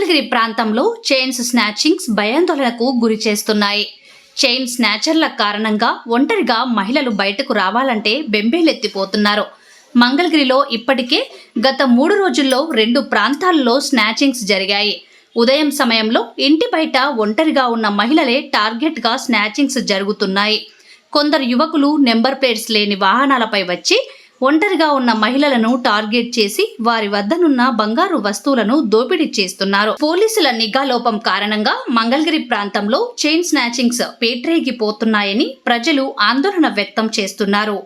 మంగళగిరి ప్రాంతంలో chains snatchings భయాందోళనకు గురి చేస్తున్నాయి. చైన్ స్నాచర్ల కారణంగా ఒంటరిగా మహిళలు బయటకు రావాలంటే బెంబేలెత్తిపోతున్నారు. మంగళగిరిలో ఇప్పటికే గత 3 రోజుల్లో 2 ప్రాంతాల్లో స్నాచింగ్స్ జరిగాయి. ఉదయం సమయంలో ఇంటి బయట ఒంటరిగా ఉన్న మహిళలే టార్గెట్గా స్నాచింగ్స్ జరుగుతున్నాయి. కొందరు యువకులు నెంబర్ ప్లేట్స్ లేని వాహనాలపై వచ్చి ఒంటరిగా ఉన్న మహిళలను టార్గెట్ చేసి వారి వద్దనున్న బంగారు వస్తువులను దోపిడీ చేస్తున్నారు. పోలీసుల నిఘా లోపం కారణంగా మంగళగిరి ప్రాంతంలో చైన్ స్నాచింగ్స్ పేట్రేగిపోతున్నాయని ప్రజలు ఆందోళన వ్యక్తం చేస్తున్నారు.